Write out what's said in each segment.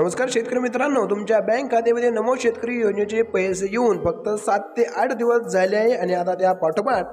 नमस्कार शेतकरी मित्रांनो, तुमच्या बँक खात्यामध्ये नमो शेतकरी योजनेचे पैसे येऊन फक्त 7 ते 8 दिवस झाले आहे आणि आता त्या पाठोपाठ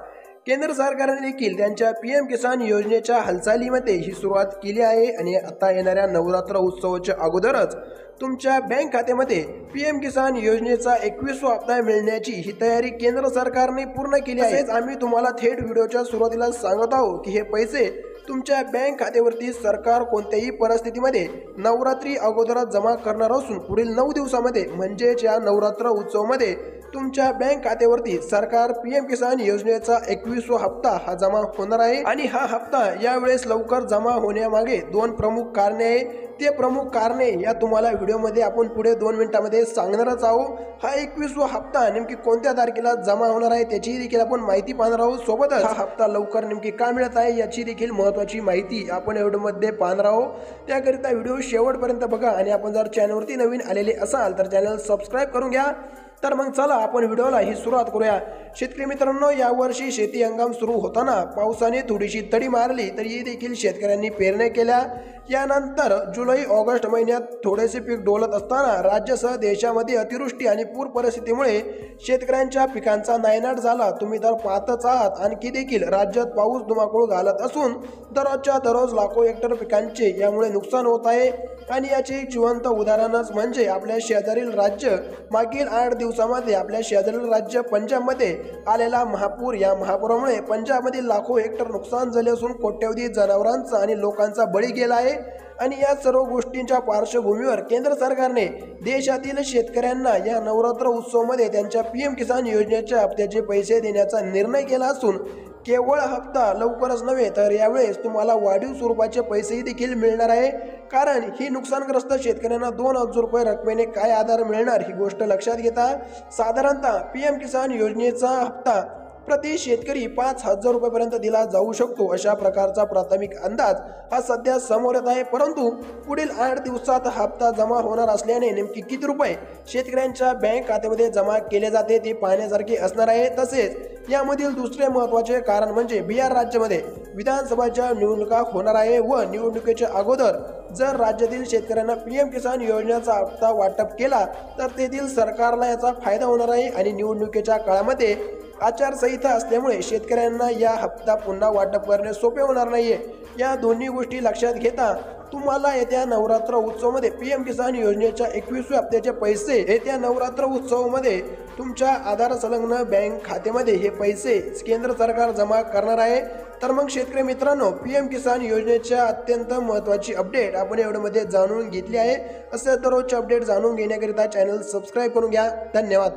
केंद्र सरकारने देखील त्यांच्या पीएम किसान योजनेच्या हालचालीमध्ये ही सुरुवात केली आहे आणि आता येणाऱ्या नवरात्र उत्सवाच्या अगोदरच तुमच्या बँक खात्यामध्ये पीएम किसान योजनेचा 21वा हप्ता मिळण्याची ही तयारी केंद्र सरकारने पूर्ण केली आहे। आम्ही तुम्हाला थेट व्हिडिओच्या सुरुवातीला सांगत आहोत की हे पैसे तुमच्या बँक खात्यावरती सरकार कोणत्याही परिस्थितीमध्ये नवरात्री अगोदरच जमा करणार असून पुढील 9 दिवसांमध्ये म्हणजेच या नवरात्र उत्सवामध्ये तुमच्या बँक खात्यावरती सरकार पीएम किसान योजनेचा 21वा हप्ता हा जमा होणार आहे आणि हा हप्ता यावेळेस लवकर जमा होण्यामागे 2 प्रमुख कारणे आहे। ते प्रमुख कारणे या तुम्हाला व्हिडिओमध्ये आपण पुढे 2 मिनिटांमध्ये सांगणारच आहोत। हा 21वा हप्ता नेमकी कोणत्या तारखेला जमा होणार आहे त्याची देखील आपण माहिती पाहणार आहोत। सोबतच हा हप्ता लवकर नेमकी का मिळत आहे याची देखील महत्त्वाची माहिती आपण या व्हिडिओमध्ये पाहणार आहोत। त्याकरिता व्हिडिओ शेवटपर्यंत बघा आणि आपण जर चॅनलवरती नवीन आलेले असाल तर चॅनल सबस्क्राइब करून घ्या। तर मग चला आपण व्हिडिओला ही सुरुवात करूया। शेतकरी मित्रांनो, यावर्षी शेती हंगाम सुरू होताना पावसाने थोडीशी तडी मारली तरी देखील शेतकऱ्यांनी पेरण्या केल्या। यानंतर जुलै ऑगस्ट महिन्यात थोडेसे पीक डोलत असताना राज्यासह देशामध्ये अतिवृष्टी आणि पूर परिस्थितीमुळे शेतकऱ्यांच्या पिकांचा नायनाट झाला। तुम्ही तर पाहतच आहात, आणखी देखील राज्यात पाऊस धुमाकूळ घालत असून दररोजच्या दररोज लाखो हेक्टर पिकांचे यामुळे नुकसान होत आहे आणि याचे एक जिवंत उदाहरणच म्हणजे आपल्या शेजारील राज्य मागील 8 दिवसांमध्ये आपल्या शेजारील राज्य पंजाबमध्ये आलेला महापूर। या महापुरामुळे पंजाबमधील लाखो हेक्टर नुकसान झाले असून कोट्यवधी जनावरांचा आणि लोकांचा बळी गेला आहे आणि या सर्व गोष्टींच्या पार्श्वभूमीवर केंद्र सरकारने देशातील शेतकऱ्यांना या नवरात्र उत्सवामध्ये त्यांच्या पीएम किसान योजनेच्या हप्त्याचे पैसे देण्याचा निर्णय केला असून केवळ हप्ता लवकरच नव्हे तर यावेळेस तुम्हाला वाढीव स्वरूपाचे पैसेही देखील मिळणार आहे। कारण ही नुकसानग्रस्त शेतकऱ्यांना 2,000 रुपये रकमेने काय आधार मिळणार ही गोष्ट लक्षात घेता साधारणतः पीएम किसान योजनेचा हप्ता प्रति शेतकरी 5,000 रुपयापर्यंत दिला जाऊ शकतो, अशा प्रकारचा प्राथमिक अंदाज हा सध्या समोर येत आहे। परंतु पुढील 8 दिवसात हप्ता जमा होणार असल्याने नेमकी किती रुपये शेतकऱ्यांच्या बँक खात्यामध्ये जमा केले जाते ते पाहण्यासारखे असणार आहे। तसेच यामधील दुसरे महत्त्वाचे कारण म्हणजे बिहार राज्यामध्ये विधानसभाच्या निवडणुका होणार आहे व निवडणुकीच्या अगोदर जर राज्यातील शेतकऱ्यांना पीएम किसान योजनेचा हप्ता वाटप केला तर तेथील सरकारला याचा फायदा होणार आहे आणि निवडणुकीच्या काळामध्ये आचारसंहिता असल्यामुळे शेतकऱ्यांना या हप्ता पुन्हा वाटप करणे सोपे होणार नाहीये। या दोन्ही गोष्टी लक्षात घेता तुम्हाला येत्या नवरात्र उत्सवामध्ये पीएम किसान योजनेच्या 21व्या हप्त्याचे पैसे येत्या नवरात्र उत्सवामध्ये तुमच्या आधार संलग्न बँक खात्यामध्ये हे पैसे केंद्र सरकार जमा करणार आहे। तर मग शेतकरी मित्रांनो, पीएम किसान योजनेच्या अत्यंत महत्त्वाची अपडेट आपण या व्हिडिओमध्ये जाणून घेतली आहे। असे दररोजचे अपडेट जाणून घेण्याकरिता चॅनल सबस्क्राइब करून घ्या। धन्यवाद।